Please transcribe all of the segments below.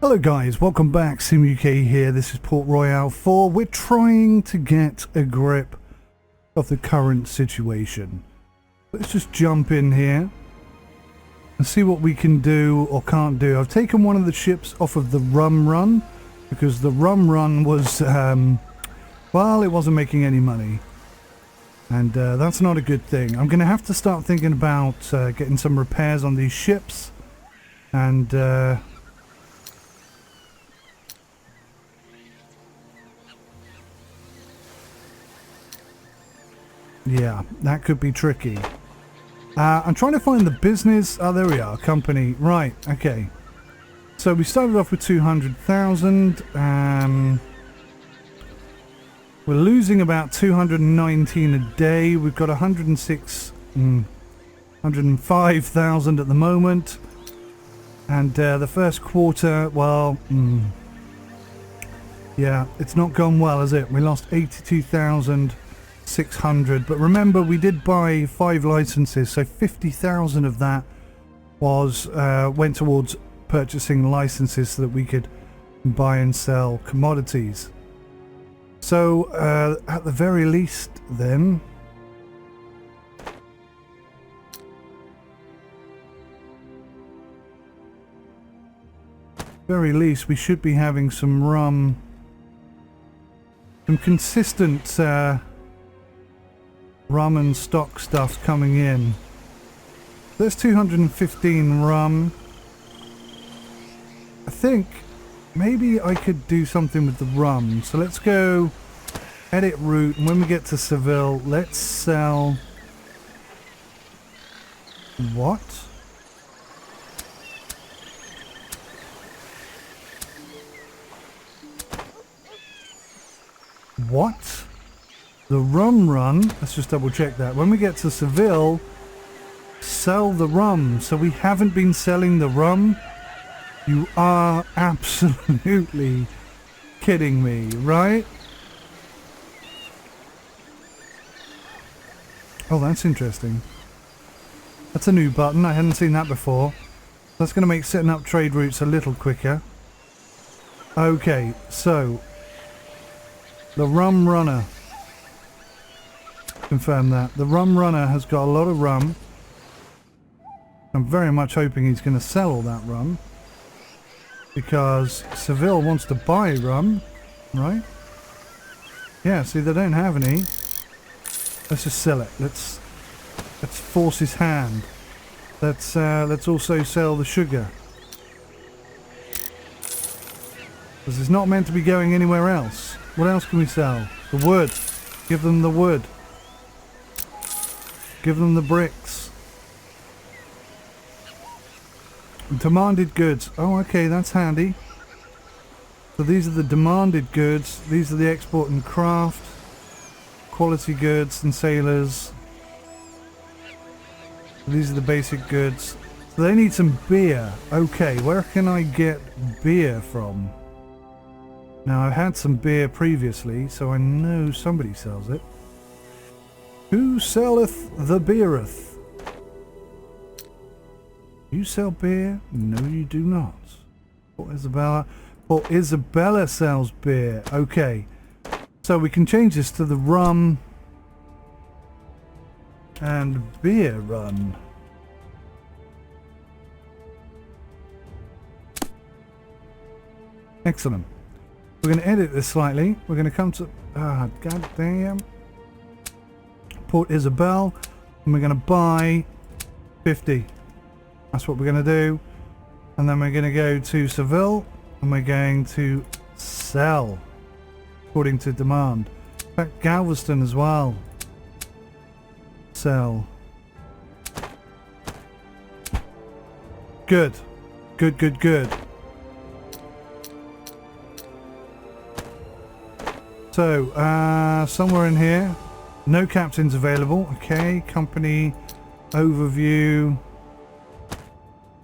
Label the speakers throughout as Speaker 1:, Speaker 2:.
Speaker 1: Hello guys, welcome back. SimUK here. This is Port Royale 4. We're trying to get a grip of the current situation. Let's just jump in here and see what we can do or can't do. I've taken one of the ships off of the RUM run because the RUM run was, well, it wasn't making any money. And that's not a good thing. I'm going to have to start thinking about getting some repairs on these ships. And yeah, that could be tricky. I'm trying to find the business. Oh, there we are. Company. Right. Okay. So we started off with 200,000. We're losing about 219 a day. We've got 105,000 at the moment. And the first quarter, well, yeah, it's not gone well, has it? We lost 82,600. But remember, we did buy 5 licenses, so 50,000 of that was went towards purchasing licenses so that we could buy and sell commodities. So at the very least then, we should be having some RUM, some consistent RUM and stock stuff coming in. There's 215 RUM. I think maybe I could do something with the RUM. So let's go edit route, and when we get to Seville, let's sell what? What? The RUM run, let's just double check that. When we get to Seville, sell the RUM. So we haven't been selling the RUM? You are absolutely kidding me, right? Oh, that's interesting. That's a new button. I hadn't seen that before. That's going to make setting up trade routes a little quicker. Okay, so the RUM runner. Confirm that. The RUM runner has got a lot of RUM. I'm very much hoping he's going to sell all that RUM, because Seville wants to buy RUM, right? Yeah, see, they don't have any. Let's just sell it. Let's force his hand. Let's also sell the sugar, because it's not meant to be going anywhere else. What else can we sell? The wood. Give them the wood. Give them the bricks. Demanded goods. Oh, okay, that's handy. So these are the demanded goods. These are the export and craft. Quality goods and sailors. These are the basic goods. So they need some beer. Okay, where can I get beer from? Now, I've had some beer previously, so I know somebody sells it. Who selleth the beereth? You sell beer? No, you do not. Port Isabella sells beer. Okay. So we can change this to the RUM and beer run. Excellent. We're going to edit this slightly. We're going to come to... Ah, goddamn. Port Isabel. And we're going to buy 50. That's what we're going to do. And then we're going to go to Seville. And we're going to sell according to demand. In fact, Galveston as well. Sell. Good. Good, good, good. So, somewhere in here, no captains available. Okay, company overview.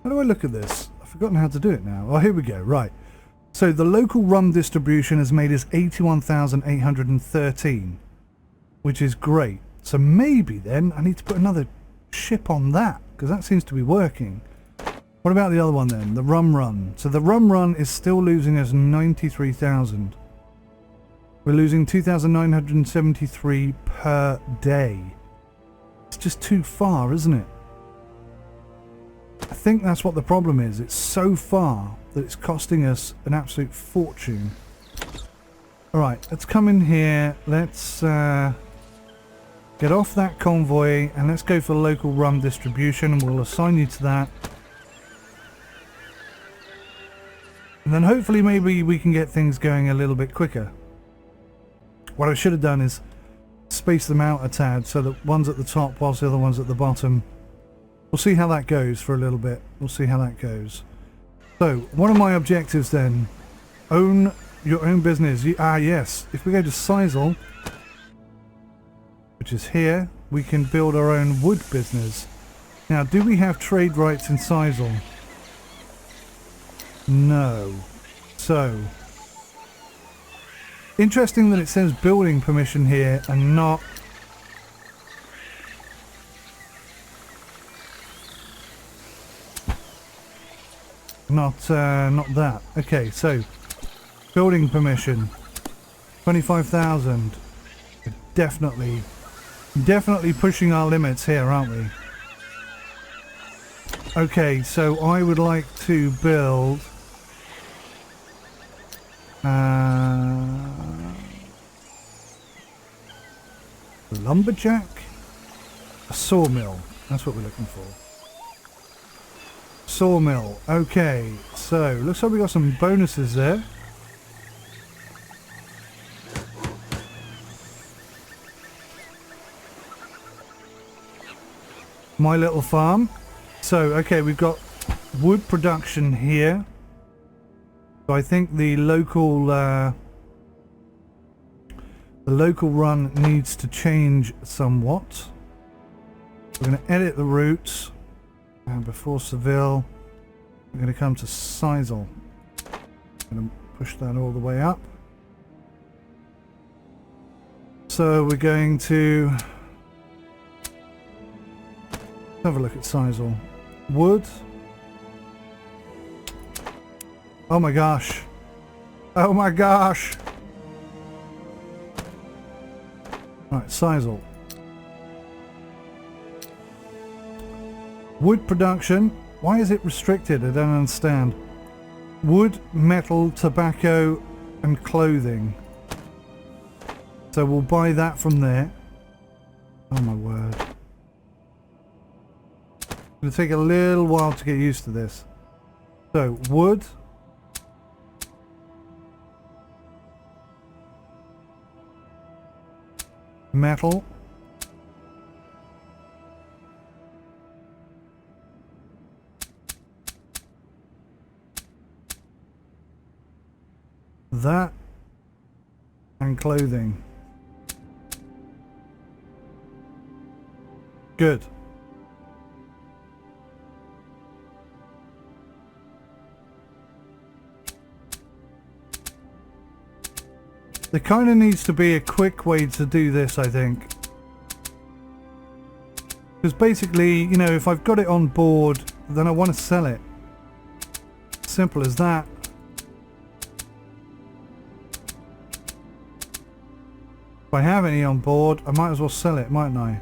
Speaker 1: How do I look at this? I've forgotten how to do it now. Oh, here we go. Right. So the local RUM distribution has made us 81,813, which is great. So maybe then I need to put another ship on that, because that seems to be working. What about the other one then? The RUM run. So the RUM run is still losing us 93,000. We're losing 2,973 per day. It's just too far, isn't it? I think that's what the problem is. It's so far that it's costing us an absolute fortune. Alright, let's come in here. Let's get off that convoy and let's go for local RUM distribution, and we'll assign you to that. And then hopefully maybe we can get things going a little bit quicker. What I should have done is space them out a tad so that one's at the top whilst the other one's at the bottom. We'll see how that goes for a little bit. We'll see how that goes. So, one of my objectives then, own your own business. Yes, if we go to Sizewell, which is here, we can build our own wood business. Now, do we have trade rights in Sizewell? No. So, interesting that it says building permission here and not that. Okay, so building permission 25,000. Definitely pushing our limits here, aren't we? Okay, so I would like to build a lumberjack, a sawmill. That's what we're looking for. Sawmill. Okay, so looks like we got some bonuses there. My little farm. So okay, we've got wood production here. So I think the local run needs to change somewhat. We're going to edit the routes. And before Seville, we're going to come to Sizewell. I'm going to push that all the way up. So we're going to have a look at Sizewell. Wood. Oh my gosh. Oh my gosh. Right, Sizewell. Wood production. Why is it restricted? I don't understand. Wood, metal, tobacco and clothing. So we'll buy that from there. Oh my word. It's going to take a little while to get used to this. So wood. Metal. That and clothing. Good. There kind of needs to be a quick way to do this, I think. Because basically, you know, if I've got it on board, then I want to sell it. Simple as that. If I have any on board, I might as well sell it, mightn't I?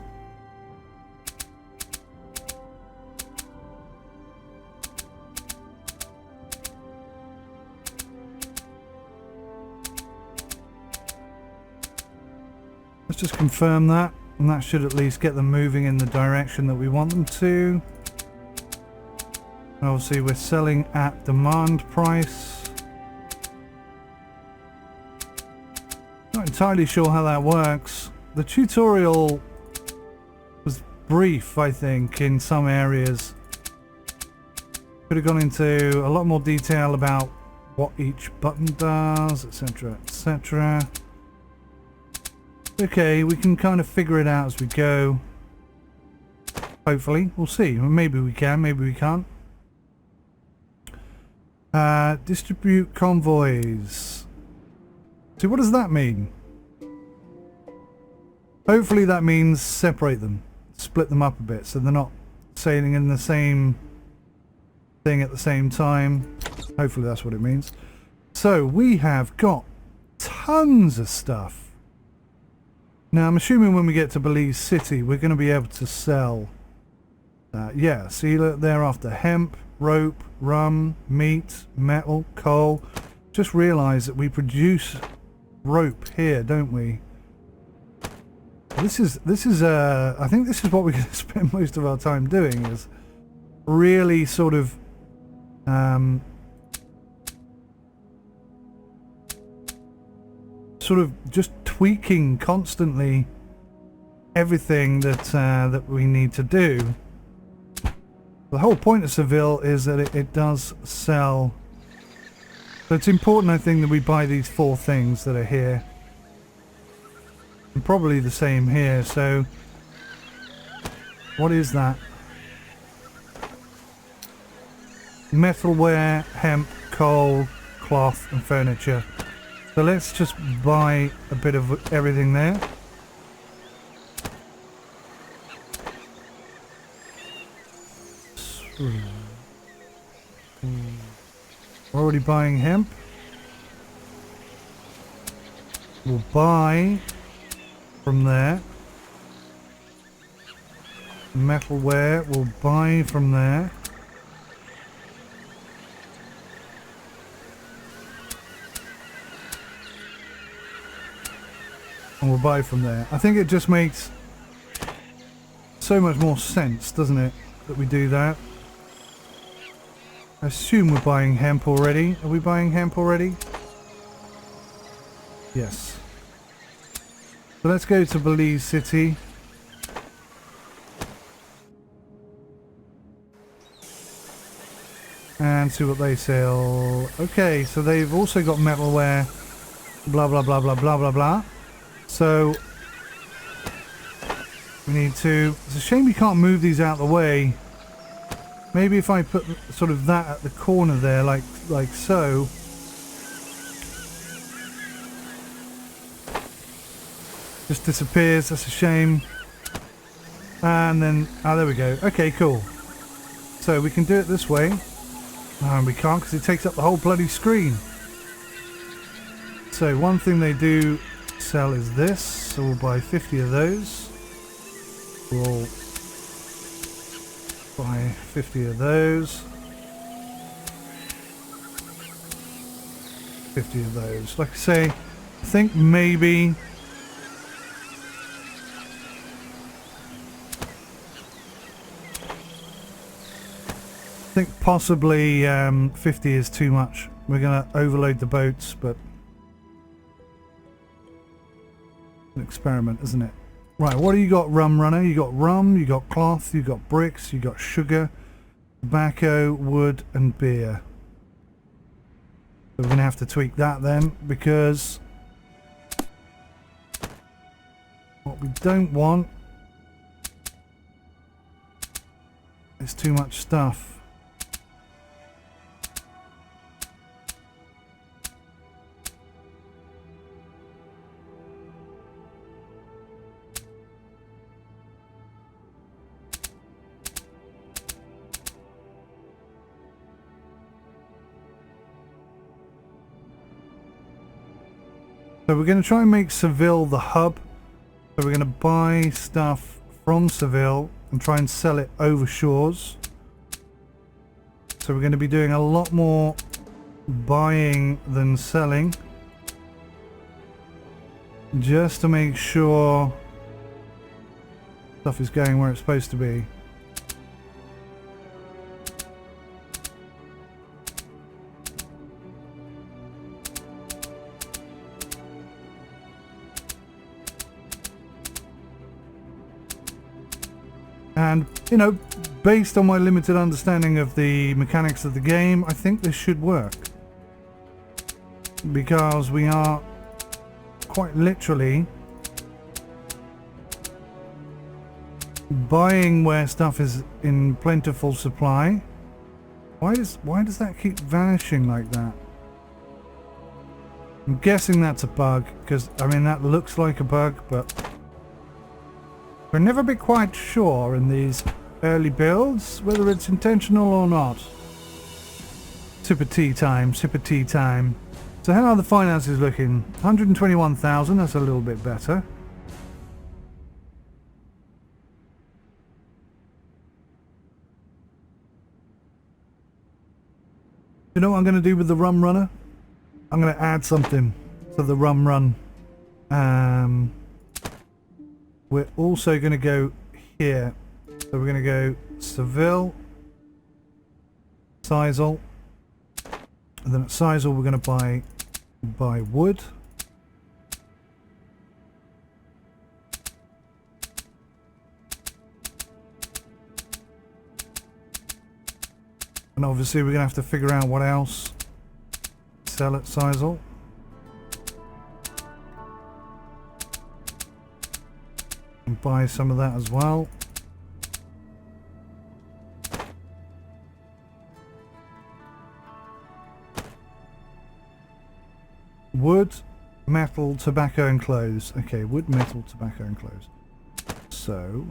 Speaker 1: Let's just confirm that, and that should at least get them moving in the direction that we want them to. Obviously we're selling at demand price. Not entirely sure how that works. The tutorial was brief, I think, in some areas. Could have gone into a lot more detail about what each button does, etc, etc. Okay, we can kind of figure it out as we go. Hopefully, we'll see. Maybe we can, maybe we can't. Distribute convoys. So what does that mean? Hopefully that means separate them, split them up a bit so they're not sailing in the same thing at the same time. Hopefully that's what it means. So we have got tons of stuff. Now I'm assuming when we get to Belize City we're going to be able to sell. Yeah, see, look, they're after hemp, rope, rum, meat, metal, coal. Just realised that we produce rope here, don't we? This is I think this is what we're going to spend most of our time doing, is really sort of just tweaking constantly everything that that we need to do. The whole point of Seville is that it does sell. So it's important, I think, that we buy these 4 things that are here. And probably the same here. So what is that? Metalware, hemp, coal, cloth and furniture. So let's just buy a bit of everything there. We're already buying hemp. We'll buy from there. Metalware, we'll buy from there. And we'll buy from there. I think it just makes so much more sense, doesn't it, that we do that. I assume we're buying hemp already. Are we buying hemp already? Yes. So let's go to Belize City. And see what they sell. Okay, so they've also got metalware. Blah, blah, blah, blah, blah, blah, blah. So we need to... It's a shame we can't move these out of the way. Maybe if I put sort of that at the corner there, like so. Just disappears, that's a shame. And then, there we go. Okay, cool. So we can do it this way. No, we can't because it takes up the whole bloody screen. So one thing they do sell is this. So we'll buy 50 of those. We'll buy 50 of those. 50 of those. Like I say, I think maybe... I think possibly 50 is too much. We're going to overload the boats, but... an experiment, isn't it? Right, what do you got, rum runner? You got rum, you got cloth, you got bricks, you got sugar, tobacco, wood and beer. So we're going to have to tweak that then, because what we don't want is too much stuff. So we're going to try and make Seville the hub. So we're going to buy stuff from Seville and try and sell it over shores. So we're going to be doing a lot more buying than selling, just to make sure stuff is going where it's supposed to be. And, you know, based on my limited understanding of the mechanics of the game, I think this should work. Because we are quite literally buying where stuff is in plentiful supply. Why does that keep vanishing like that? I'm guessing that's a bug, because, I mean, that looks like a bug, but... we'll never be quite sure in these early builds whether it's intentional or not. Sip of tea time, sip of tea time. So how are the finances looking? 121,000, that's a little bit better. You know what I'm going to do with the rum runner? I'm going to add something to the rum run. We're also going to go here. So we're going to go Seville, Sisal, and then at Sisal we're going to buy wood. And obviously we're going to have to figure out what else to sell at Sisal. And buy some of that as well. Wood, metal, tobacco and clothes. Okay, wood, metal, tobacco and clothes. So,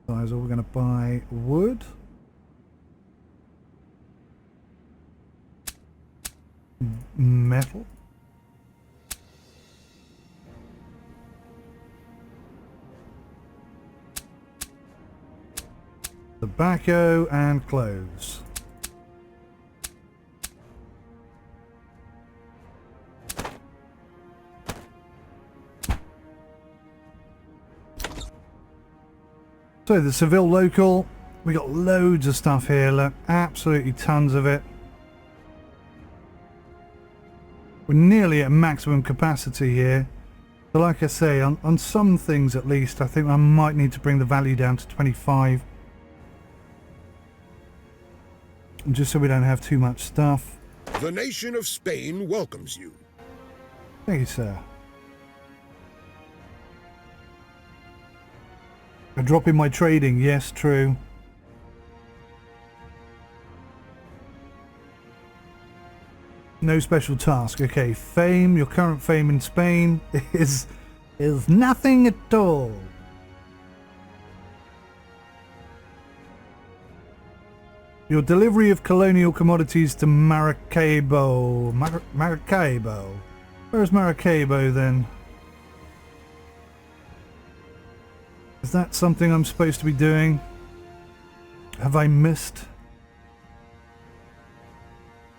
Speaker 1: we're going to buy wood. Metal. Tobacco and clothes. So the Seville local, we got loads of stuff here, look, absolutely tons of it. We're nearly at maximum capacity here. But like I say, on some things at least, I think I might need to bring the value down to 25. Just so we don't have too much stuff.
Speaker 2: The nation of Spain welcomes you.
Speaker 1: Thank you, sir. A drop in my trading, yes, true. No special task. Okay, fame, your current fame in Spain is nothing at all. Your delivery of colonial commodities to Maracaibo. Maracaibo. Where's Maracaibo then? Is that something I'm supposed to be doing? Have I missed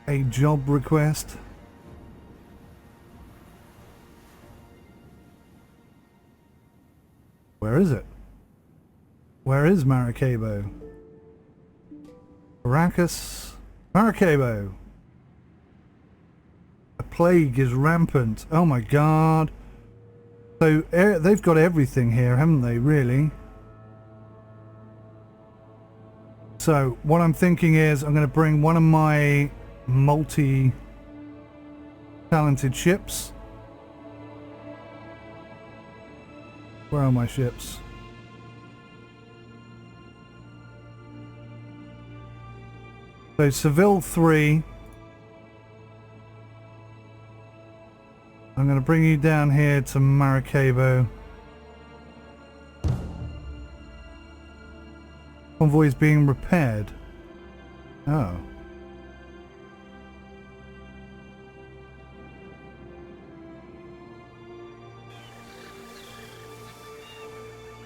Speaker 1: a job request? Where is it? Where is Maracaibo? Caracas, Maracaibo. A plague is rampant. Oh my god. So they've got everything here, haven't they, really? So what I'm thinking is I'm going to bring one of my multi-talented ships. Where are my ships? So Seville 3. I'm going to bring you down here to Maracaibo. Convoy is being repaired. Oh.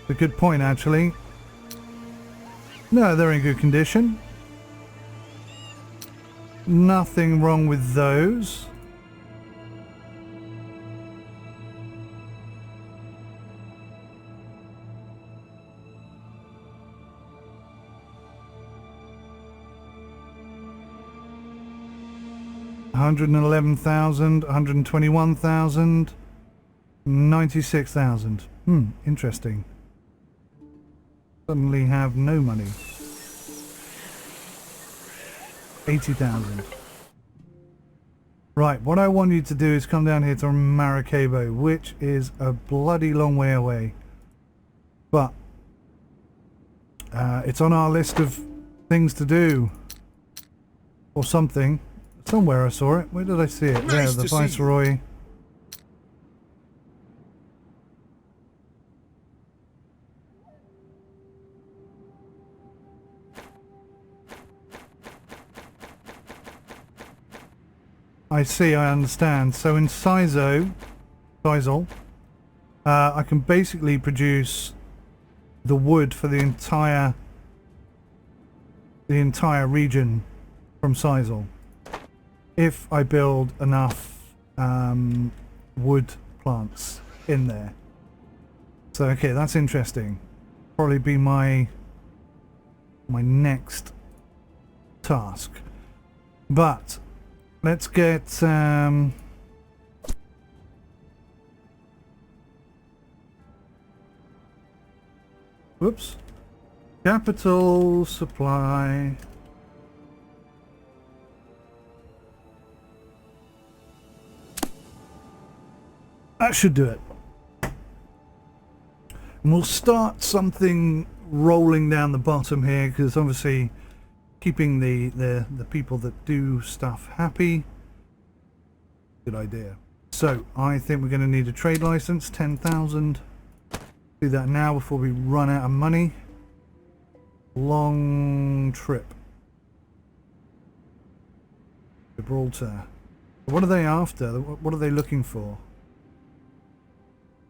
Speaker 1: A good point, actually. No, they're in good condition. Nothing wrong with those. $111,000, $121,000, $96,000. Interesting. Suddenly have no money. 80,000. Right, what I want you to do is come down here to Maracaibo, which is a bloody long way away. But it's on our list of things to do. Or something. Somewhere I saw it. Where did I see it?
Speaker 2: Nice
Speaker 1: there, the viceroy. I see, I understand. So in Sizol, I can basically produce the wood for the entire region from Sizol if I build enough wood plants in there. So okay, that's interesting. Probably be my next task. But let's get whoops. Capital supply. That should do it. And we'll start something rolling down the bottom here, because obviously keeping the people that do stuff happy. Good idea. So I think we're going to need a trade license, 10,000. Do that now before we run out of money. Long trip. Gibraltar. What are they after? What are they looking for?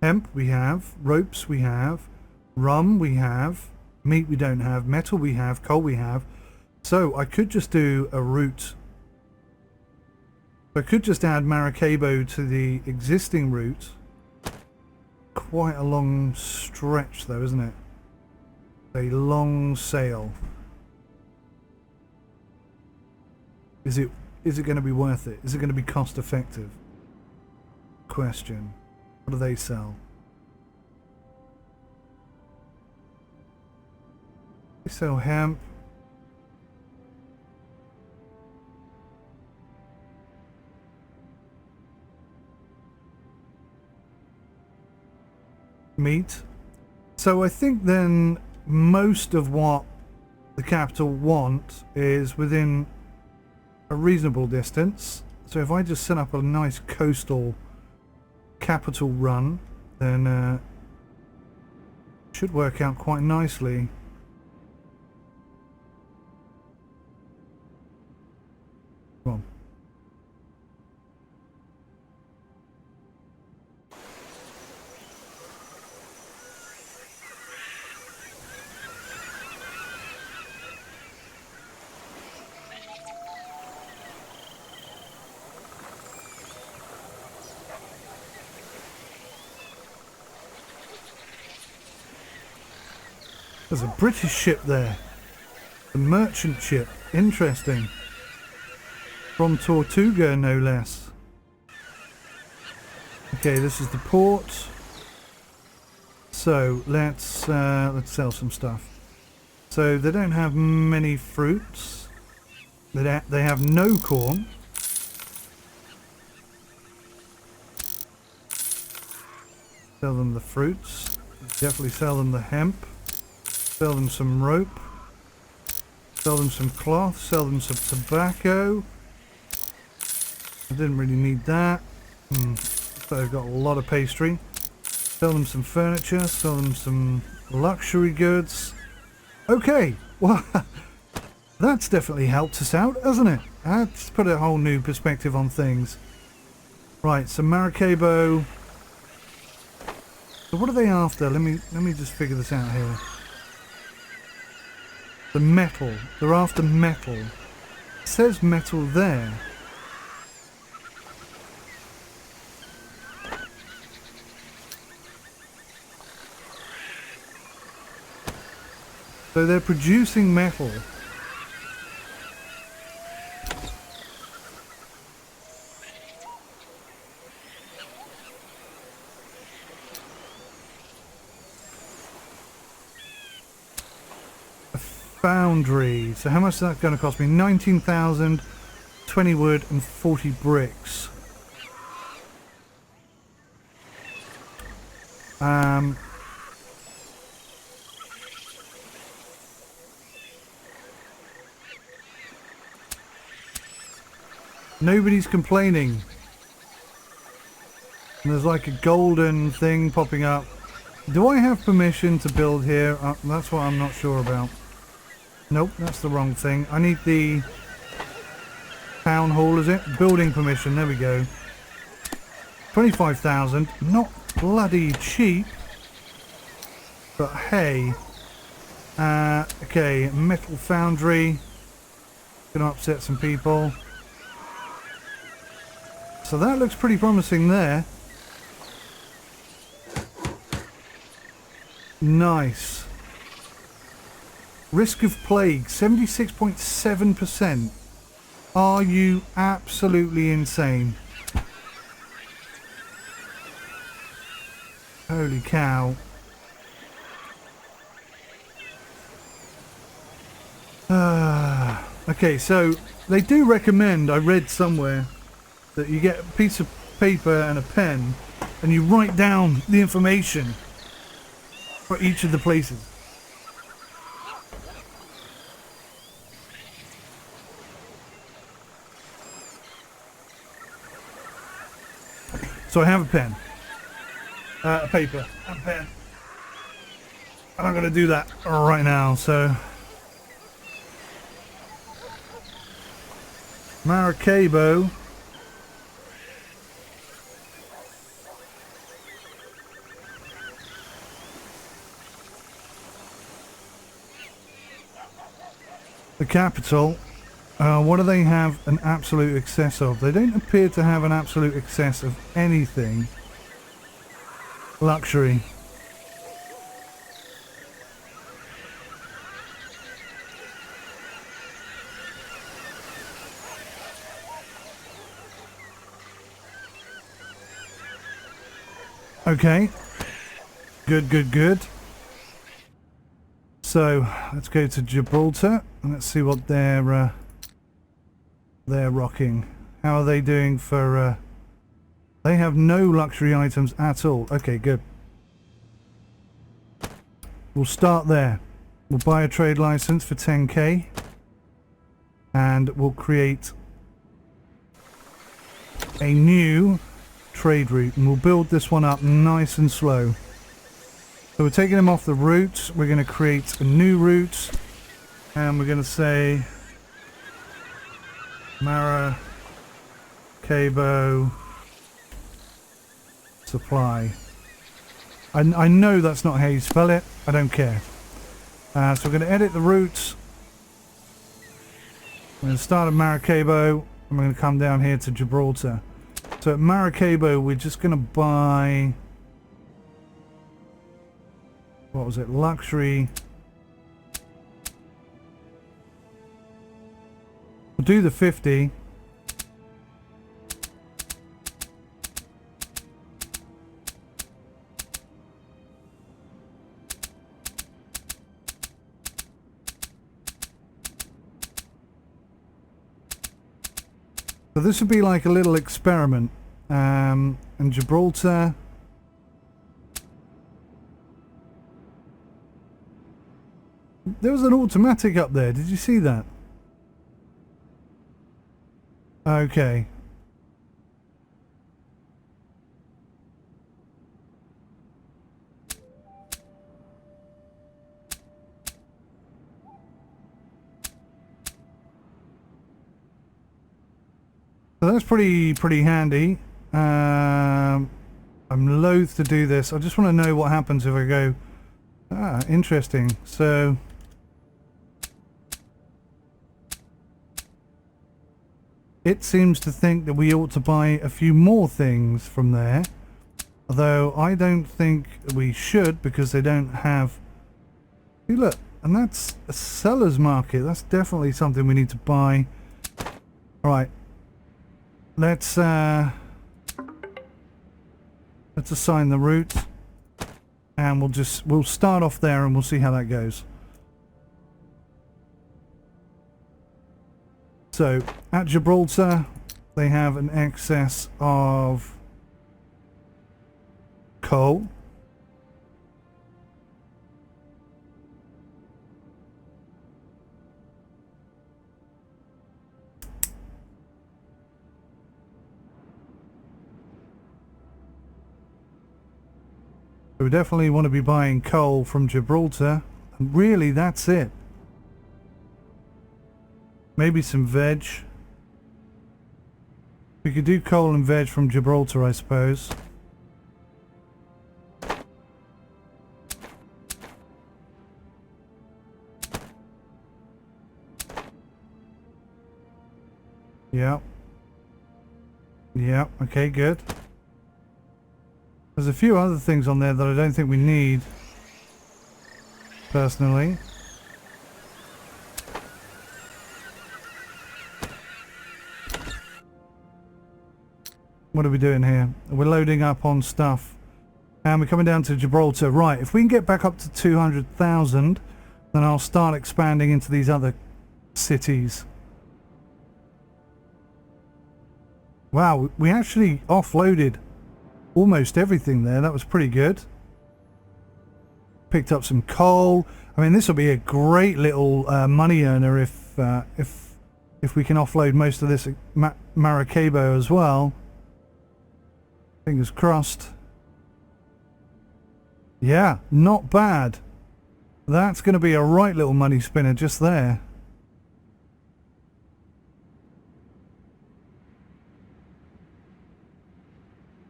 Speaker 1: Hemp we have, ropes we have, rum we have, meat we don't have, metal we have, coal we have. So I could just do a route. I could just add Maracaibo to the existing route. Quite a long stretch though, isn't it? A long sail. Is it going to be worth it? Is it going to be cost effective? Question. What do they sell? They sell hemp. Meat. So I think then most of what the capital want is within a reasonable distance. So if I just set up a nice coastal capital run, then should work out quite nicely. Come on. There's a British ship there. The merchant ship. Interesting. From Tortuga, no less. Okay, this is the port. So let's sell some stuff. So they don't have many fruits. They have no corn. Sell them the fruits. Definitely sell them the hemp. Sell them some rope. Sell them some cloth. Sell them some tobacco. I didn't really need that. So I've got a lot of pastry. Sell them some furniture. Sell them some luxury goods. Okay, well, that's definitely helped us out, hasn't it? That's put a whole new perspective on things. Right, so Maracaibo. So what are they after? Let me just figure this out here. The metal. They're after metal. It says metal there. So they're producing metal. Foundry. So how much is that going to cost me? 19,000, 20 wood and 40 bricks. Nobody's complaining. And there's like a golden thing popping up. Do I have permission to build here? That's what I'm not sure about. Nope, that's the wrong thing. I need the Town hall, is it? Building permission, there we go. 25,000, not bloody cheap. But hey. Okay, metal foundry. Gonna upset some people. So that looks pretty promising there. Nice. Risk of plague, 76.7%. Are you absolutely insane? Holy cow. Okay, so they do recommend, I read somewhere, that you get a piece of paper and a pen and you write down the information for each of the places. So I have a pen, a paper, and a pen, and I'm going to do that right now. So Maracaibo. The capital. What do they have an absolute excess of? They don't appear to have an absolute excess of anything. Luxury. Okay. Good, good, good. So let's go to Gibraltar and let's see what they're rocking. How are they doing for? They have no luxury items at all. Okay, good. We'll start there. We'll buy a trade license for 10k, and we'll create a new trade route, and we'll build this one up nice and slow. So we're taking them off the route. We're going to create a new route, and we're going to say Maracaibo supply. I know that's not how you spell it. I don't care. So we're going to edit the routes. We're going to start at Maracaibo, and we're going to come down here to Gibraltar. So at Maracaibo, we're just going to buy... What was it? Luxury. We'll do the 50. So this would be like a little experiment. And Gibraltar. There was an automatic up there. Did you see that? Okay. So that's pretty handy. I'm loath to do this. I just want to know what happens if I go. Ah, interesting. So it seems to think that we ought to buy a few more things from there, although I don't think we should, because they don't have... See, look, and that's a seller's market. That's definitely something we need to buy. Alright, let's assign the route, and we'll start off there and we'll see how that goes. So, at Gibraltar, they have an excess of coal. So we definitely want to be buying coal from Gibraltar. And really, that's it. Maybe some veg. We could do coal and veg from Gibraltar, I suppose. Yeah. Yeah, okay, good. There's a few other things on there that I don't think we need, personally. What are we doing here? We're loading up on stuff. And we're coming down to Gibraltar. Right, if we can get back up to 200,000, then I'll start expanding into these other cities. Wow, we actually offloaded almost everything there. That was pretty good. Picked up some coal. I mean, this will be a great little money earner if we can offload most of this at Maracaibo as well. Fingers crossed. Yeah, not bad. That's going to be a right little money spinner just there.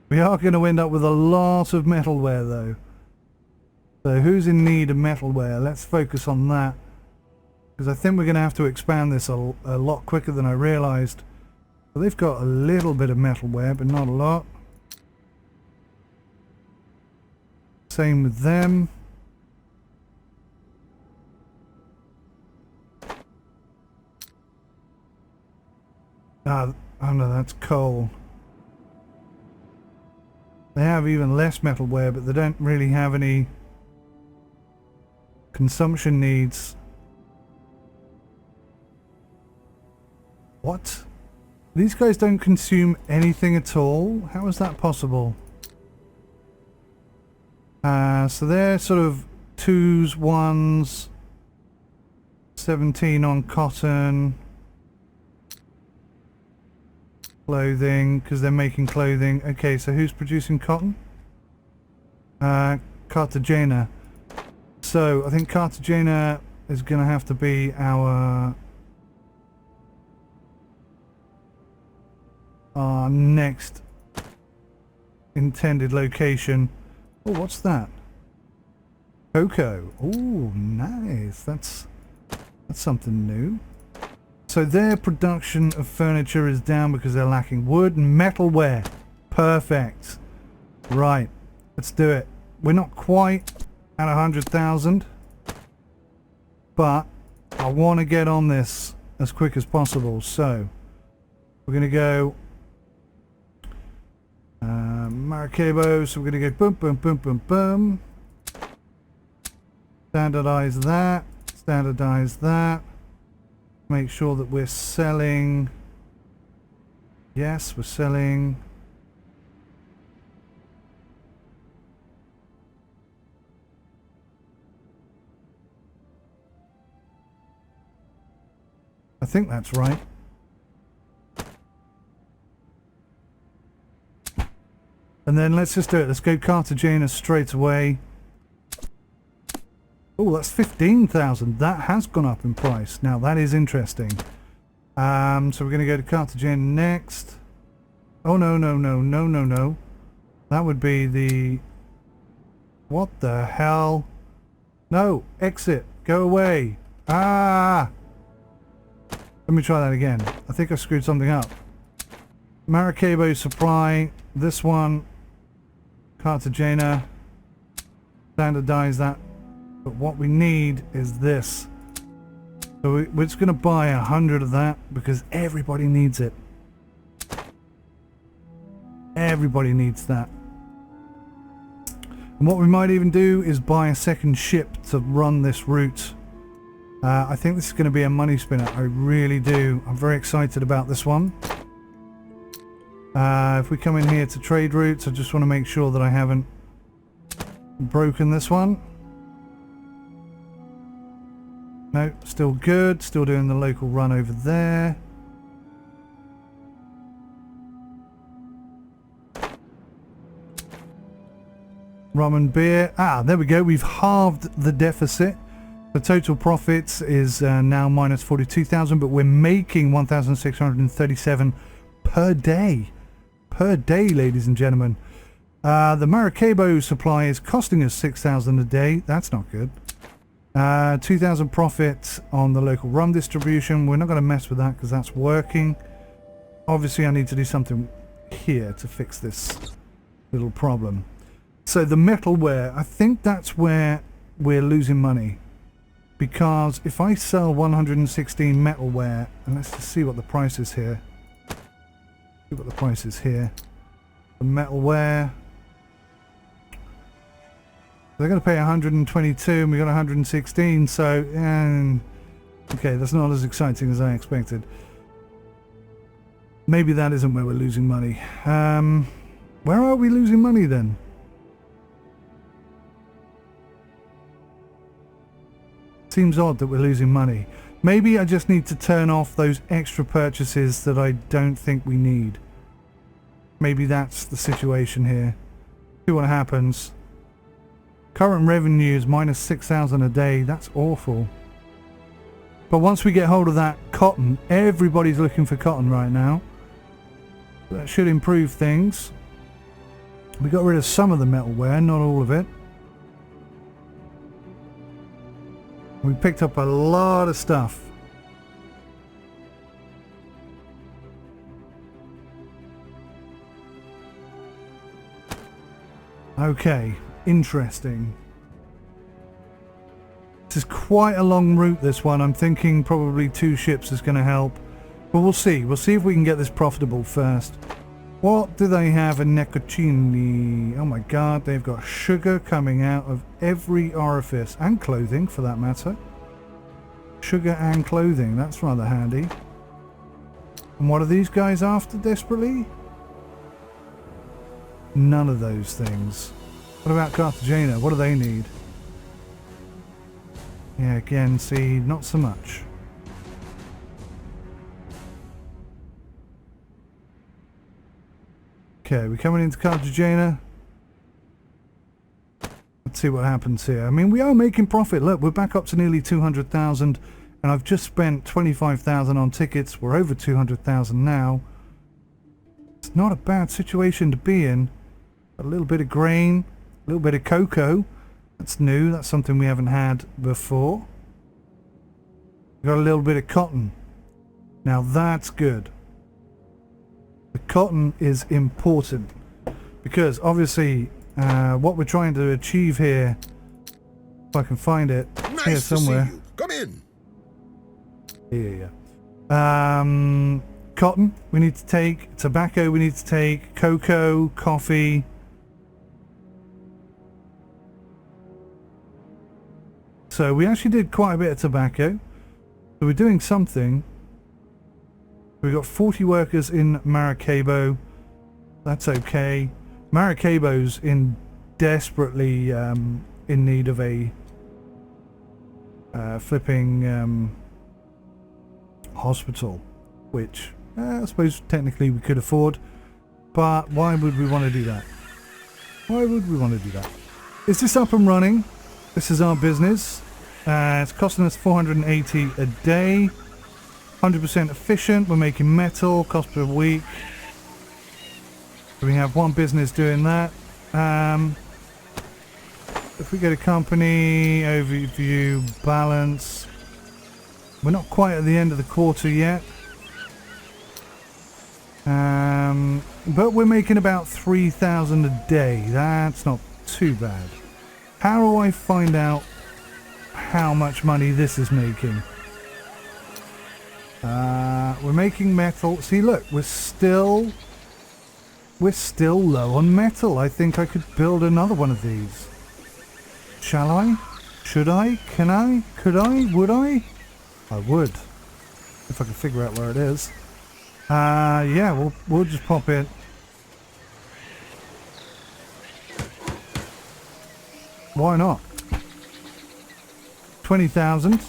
Speaker 1: We are going to end up with a lot of metalware though. So who's in need of metalware? Let's focus on that. Because I think we're going to have to expand this a lot quicker than I realised. But they've got a little bit of metalware, but not a lot. Same with them. Oh no, that's coal. They have even less metalware, but they don't really have any consumption needs. What? These guys don't consume anything at all? How is that possible? So they're sort of 2s, 1s, 17 on cotton. Clothing, because they're making clothing. Okay, so who's producing cotton? Cartagena. So I think Cartagena is going to have to be our next intended location. Oh, what's that? Cocoa. Oh, nice. That's something new. So their production of furniture is down because they're lacking wood and metalware. Perfect. Right, let's do it. We're not quite at 100,000, but I want to get on this as quick as possible. So we're going to go Maracaibo. So we're going to go boom, boom, boom, boom, boom. Standardize that. Standardize that. Make sure that we're selling. Yes, we're selling. I think that's right. And then let's just do it. Let's go Cartagena straight away. Oh, that's 15,000. That has gone up in price. Now that is interesting. So we're going to go to Cartagena next. Oh no, no, no, no, no, no. That would be the... What the hell? No, exit. Go away. Ah! Let me try that again. I think I screwed something up. Maracaibo supply. This one. Cartagena. Standardize that. But what we need is this. So we're just going to buy 100 of that because everybody needs it. Everybody needs that. And what we might even do is buy a second ship to run this route. I think this is going to be a money spinner. I really do. I'm very excited about this one. If we come in here to trade routes, I just want to make sure that I haven't broken this one. No, still good. Still doing the local run over there. Rum and beer. Ah, there we go. We've halved the deficit. The total profits is now minus 42,000, but we're making 1,637 per day. Per day, ladies and gentlemen. The Maracaibo supply is costing us 6,000 a day. That's not good. 2,000 profit on the local rum distribution. We're not going to mess with that because that's working. Obviously, I need to do something here to fix this little problem. So the metalware, I think that's where we're losing money. Because if I sell 116 metalware, and let's just see what the price is here. See what the price is here. The metalware. They're going to pay 122 and we got 116, so okay, that's not as exciting as I expected. Maybe that isn't where we're losing money. Where are we losing money then? Seems odd that we're losing money. Maybe I just need to turn off those extra purchases that I don't think we need. Maybe that's the situation here. See what happens. Current revenue is minus 6,000 a day. That's awful. But once we get hold of that cotton, everybody's looking for cotton right now. That should improve things. We got rid of some of the metalware, not all of it. We picked up a lot of stuff. Okay, interesting. This is quite a long route, this one. I'm thinking probably 2 ships is going to help. But we'll see. We'll see if we can get this profitable first. What do they have in Necocini? Oh my god, they've got sugar coming out of every orifice. And clothing, for that matter. Sugar and clothing, that's rather handy. And what are these guys after desperately? None of those things. What about Cartagena? What do they need? Yeah, again, see, not so much. Okay, we're coming into Cartagena. Let's see what happens here. I mean, we are making profit. Look, we're back up to nearly 200,000, and I've just spent 25,000 on tickets. We're over 200,000 now. It's not a bad situation to be in. A little bit of grain, a little bit of cocoa. That's new. That's something we haven't had before. We've got a little bit of cotton. Now that's good. The cotton is important because obviously what we're trying to achieve here, if I can find it,
Speaker 2: nice
Speaker 1: here somewhere.
Speaker 2: To see you. Come in.
Speaker 1: Yeah. Cotton we need to take, tobacco we need to take, cocoa, coffee. So we actually did quite a bit of tobacco. So we're doing something. We've got 40 workers in Maracaibo. That's okay. Maracaibo's in desperately in need of a flipping hospital, which I suppose technically we could afford. But why would we want to do that? Why would we want to do that? Is this up and running? This is our business. It's costing us 480 a day. 100% efficient. We're making metal. Cost per week. We have one business doing that. If we go to company overview, balance, we're not quite at the end of the quarter yet. But we're making about 3,000 a day. That's not too bad. How do I find out how much money this is making? We're making metal. See, look, we're still low on metal. I think I could build another one of these. Shall I? Should I? Can I? Could I? Would I? I would, if I could figure out where it is. Yeah, we'll just pop it. Why not? 20,000.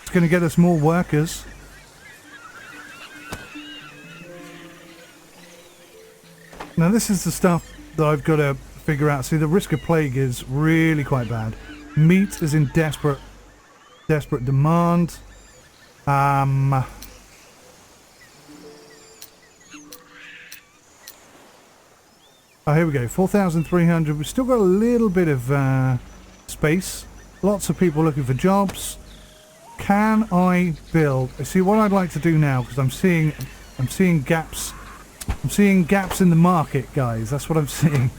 Speaker 1: It's going to get us more workers. Now this is the stuff that I've got to figure out. See, the risk of plague is really quite bad. Meat is in desperate demand. Oh, here we go. 4,300. We've still got a little bit of space. Lots of people looking for jobs. Can I build? See, what I'd like to do now, because I'm seeing gaps. I'm seeing gaps in the market, guys. That's what I'm seeing.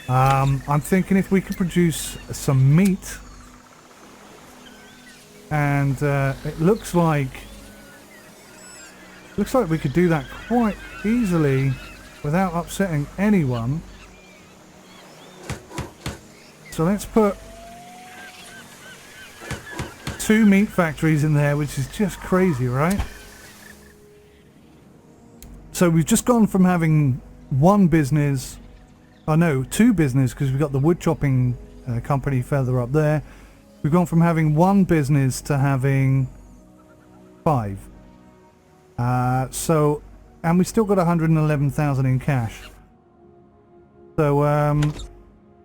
Speaker 1: I'm thinking if we could produce some meat, and it looks like we could do that quite easily without upsetting anyone. So let's put 2 meat factories in there, which is just crazy, right? So we've just gone from having one business, oh no, 2 business, because we've got the wood chopping company further up there. We've gone from having 1 business to having 5. So, and we still got 111,000 in cash. So,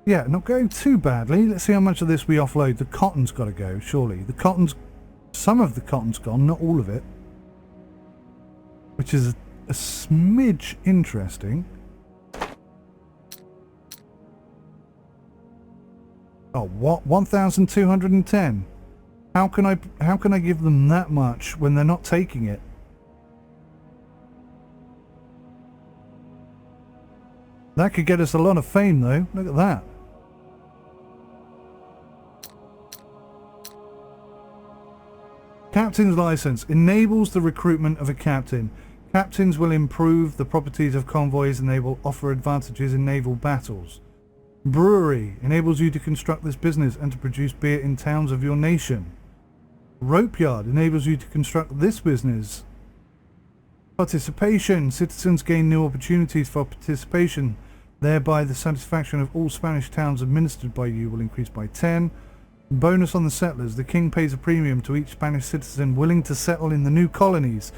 Speaker 1: yeah, not going too badly. Let's see how much of this we offload. The cotton's got to go, surely. The cotton's, some of the cotton's gone, not all of it. Which is a smidge interesting. Oh, what? 1,210. How can I give them that much when they're not taking it? That could get us a lot of fame, though. Look at that. Captain's license enables the recruitment of a captain. Captains will improve the properties of convoys and they will offer advantages in naval battles. Brewery enables you to construct this business and to produce beer in towns of your nation. Rope yard enables you to construct this business. Participation. Citizens gain new opportunities for participation. Thereby the satisfaction of all Spanish towns administered by you will increase by 10. Bonus on the settlers. The king pays a premium to each Spanish citizen willing to settle in the new colonies.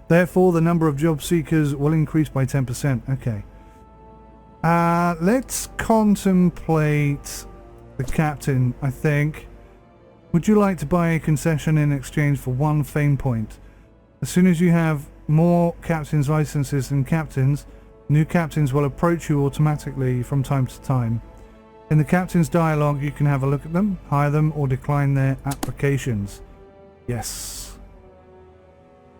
Speaker 1: Therefore the number of job seekers will increase by 10%. Okay. Let's contemplate the captain, I think. Would you like to buy a concession in exchange for 1 fame point? As soon as you have more captain's licenses than captains, new captains will approach you automatically from time to time. In the captain's dialogue, you can have a look at them, hire them, or decline their applications. Yes.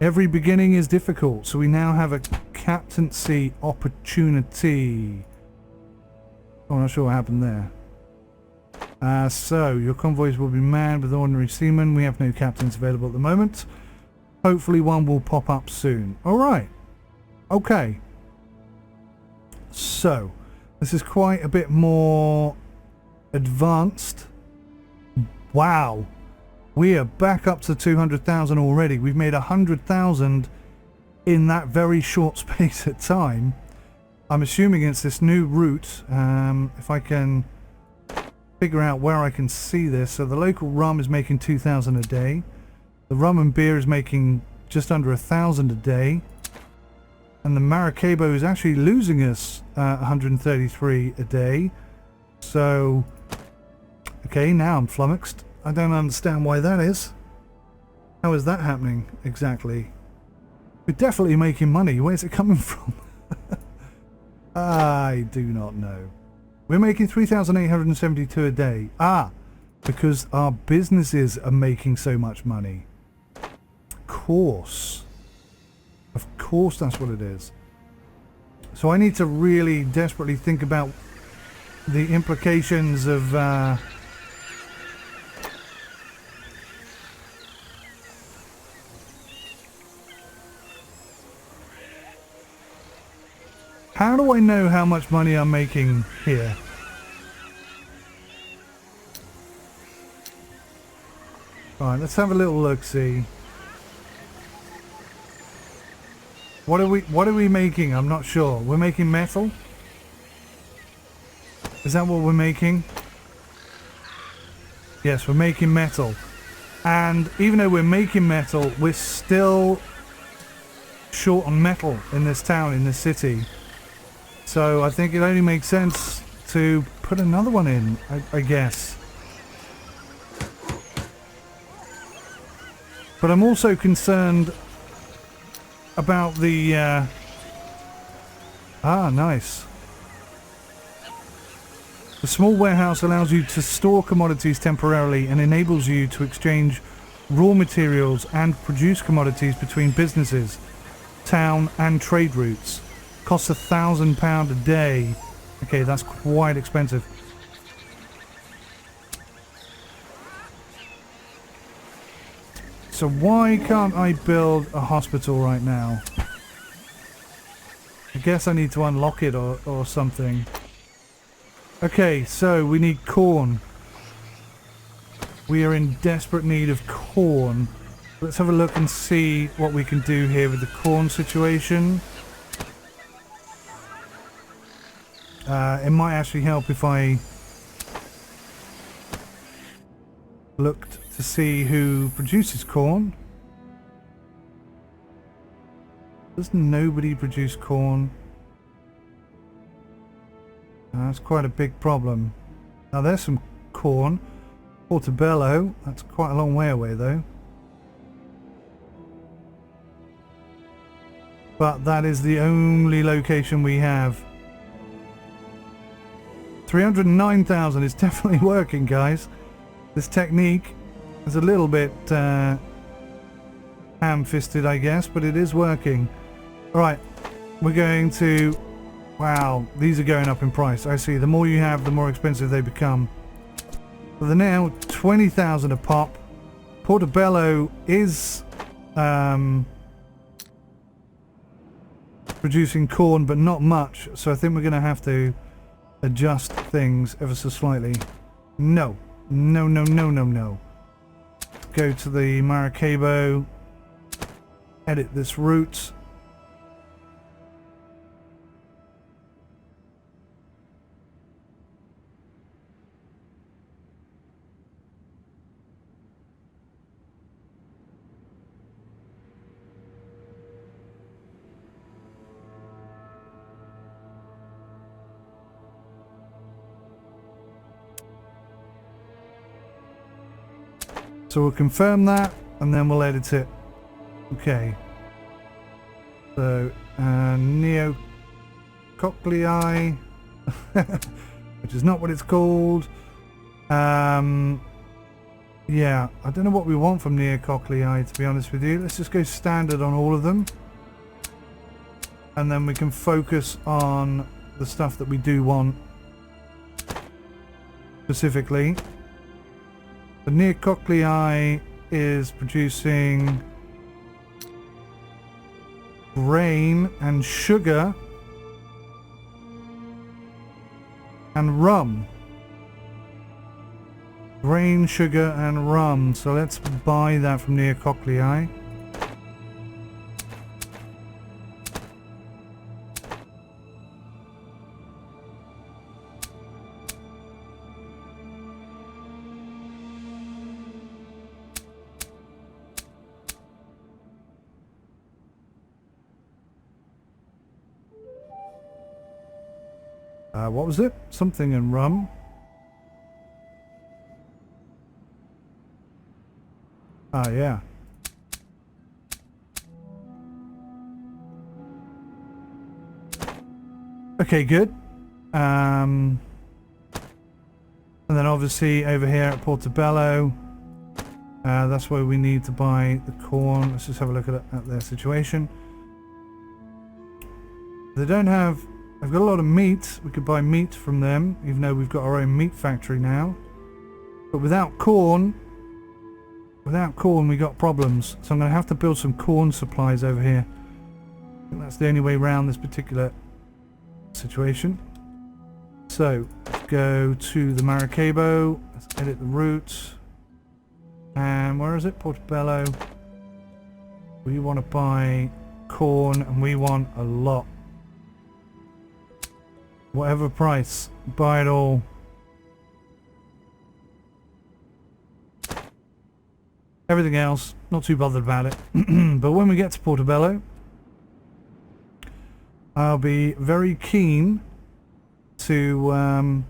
Speaker 1: Every beginning is difficult, so we now have a captaincy opportunity. Oh, I'm not sure what happened there. So, your convoys will be manned with ordinary seamen. We have no captains available at the moment. Hopefully one will pop up soon. Alright. Okay. So, this is quite a bit more advanced. Wow. We are back up to 200,000 already. We've made 100,000 in that very short space of time. I'm assuming it's this new route. If I can figure out where I can see this. So the local rum is making 2,000 a day. The rum and beer is making just under 1,000 a day. And the Maracaibo is actually losing us 133 a day. So, okay, now I'm flummoxed. I don't understand why that is. How is that happening exactly? We're definitely making money. Where's it coming from? I do not know. We're making 3,872 a day. Ah, because our businesses are making so much money. Of course. Of course that's what it is. So I need to really desperately think about the implications of how do I know how much money I'm making here? Alright, let's have a little look, see. What are we making? I'm not sure. We're making metal? Is that what we're making? Yes, we're making metal. And even though we're making metal, we're still short on metal in this town, in this city. So I think it only makes sense to put another one in, I guess. But I'm also concerned about the... nice. The small warehouse allows you to store commodities temporarily and enables you to exchange raw materials and produce commodities between businesses, town and trade routes. Costs £1,000 a day. Okay, that's quite expensive. So why can't I build a hospital right now? I guess I need to unlock it or something. Okay, so we need corn. We are in desperate need of corn. Let's have a look and see what we can do here with the corn situation. It might actually help if I looked to see who produces corn. Does nobody produce corn? That's quite a big problem. Now there's some corn. Portobello. That's quite a long way away though. But that is the only location we have. 309,000 is definitely working, guys. This technique is a little bit ham-fisted, I guess, but it is working. Alright, we're going to... Wow, these are going up in price. I see. The more you have, the more expensive they become. So they're now 20,000 a pop. Portobello is producing corn, but not much. So I think we're going to have to adjust things ever so slightly. No. No, no, no, no, no. Go to the Maracaibo. Edit this route. So we'll confirm that and then we'll edit it. Okay. So, neocochlei, which is not what it's called. Yeah, I don't know what we want from neocochlei, to be honest with you. Let's just go standard on all of them. And then we can focus on the stuff that we do want specifically. The neocochlei is producing grain and sugar and rum. Grain, sugar and rum. So let's buy that from neocochlei. What was it? Something in rum. Ah, yeah. Okay, good. And then obviously over here at Portobello, that's where we need to buy the corn. Let's just have a look at their situation. They don't have... I've got a lot of meat. We could buy meat from them, even though we've got our own meat factory now. But without corn we got problems. So I'm going to have to build some corn supplies over here. I think that's the only way around this particular situation. So let's go to the Maracaibo. Let's edit the route. And where is it? Portobello. We want to buy corn, and we want a lot. Whatever price, buy it all. Everything else, not too bothered about it. But when we get to Portobello, I'll be very keen to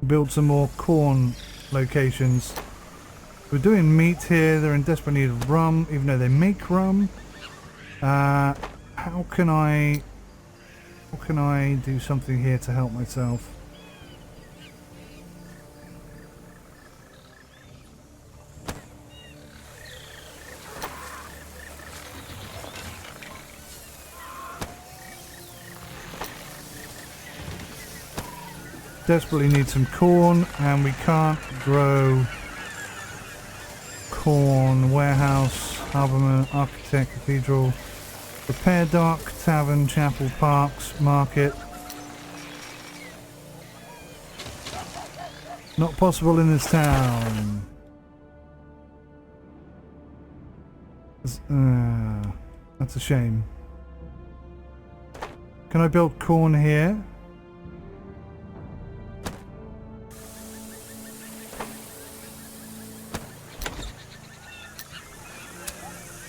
Speaker 1: build some more corn locations. We're doing meat here. They're in desperate need of rum, even though they make rum. How can I do something here to help myself? Desperately need some corn, and we can't grow corn. Warehouse, harborman, architect, cathedral, repair dock, tavern, chapel, parks, market. Not possible in this town. That's a shame. Can I build corn here?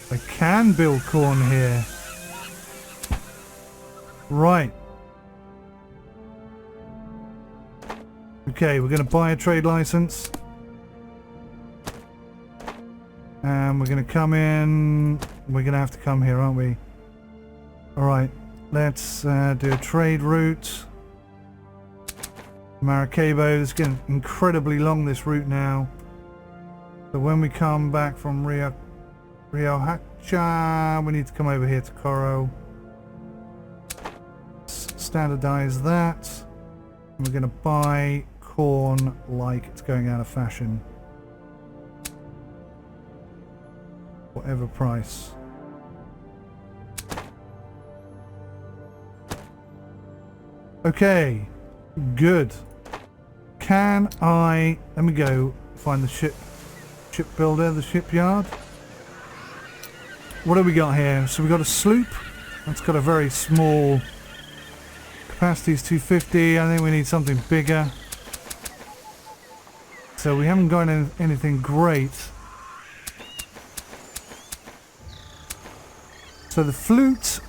Speaker 1: I can build corn here. Right. Okay, we're going to buy a trade license. And we're going to come in. We're going to have to come here, aren't we? Alright, let's do a trade route. Maracaibo. It's getting incredibly long, this route now. So when we come back from Rio Hacha, we need to come over here to Coro. Standardize that. And we're going to buy corn like it's going out of fashion. Whatever price. Okay, good. Can I... Let me go find the shipbuilder, the shipyard. What have we got here? So we got a sloop. That's got a very small capacity, is 250. I think we need something bigger. So we haven't got anything great. So the flute,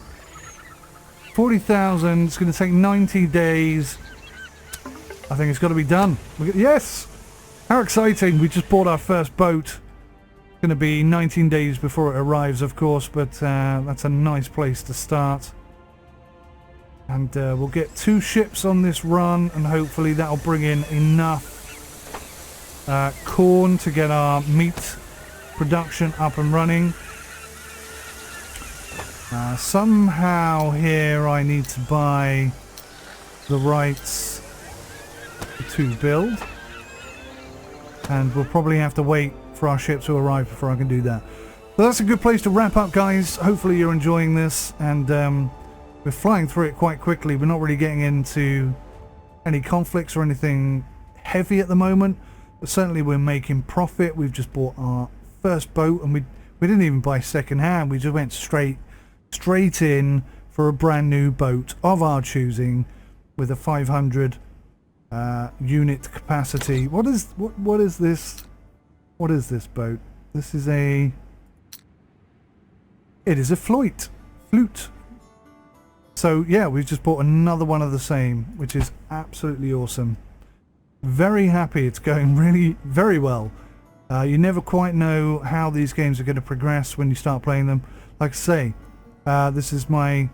Speaker 1: 40,000. It's going to take 90 days. I think it's got to be done. Yes! How exciting. We just bought our first boat. Going to be 19 days before it arrives, of course, but that's a nice place to start. And we'll get 2 ships on this run, and hopefully that'll bring in enough corn to get our meat production up and running. Somehow here I need to buy the rights to build, and we'll probably have to wait for our ship to arrive before I can do that. But that's a good place to wrap up, guys. Hopefully you're enjoying this, and we're flying through it quite quickly. We're not really getting into any conflicts or anything heavy at the moment, but certainly we're making profit. We've just bought our first boat, and we didn't even buy second hand. We just went straight in for a brand new boat of our choosing with a 500 unit capacity. What is this? What is this boat? This is a... It is a flute. So yeah, we've just bought another one of the same, which is absolutely awesome. Very happy. It's going really very well. You never quite know how these games are going to progress when you start playing them. Like I say, this is my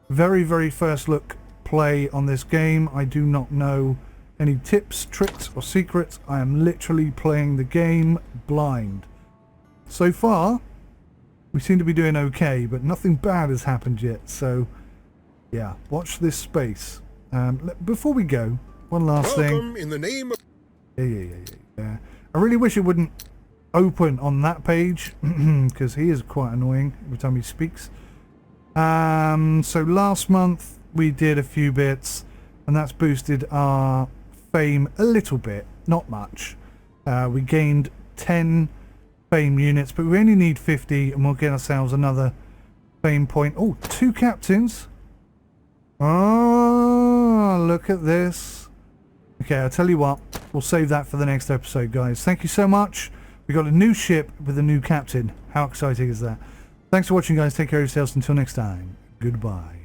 Speaker 1: very first look play on this game. I do not know any tips, tricks or secrets. I am literally playing the game blind. So far we seem to be doing okay, but nothing bad has happened yet, so yeah, watch this space. Before we go, one last
Speaker 2: Welcome
Speaker 1: thing.
Speaker 2: In the name of...
Speaker 1: Yeah. I really wish it wouldn't open on that page because he is quite annoying every time he speaks. So last month we did a few bits, and that's boosted our fame a little bit, not much. We gained 10 fame units, but we only need 50, and we'll get ourselves another fame point. Oh, 2 captains. Oh, look at this. Okay, I'll tell you what, we'll save that for the next episode, guys. Thank you so much. We got a new ship with a new captain. How exciting is that? Thanks for watching, guys. Take care of yourselves. Until next time, goodbye.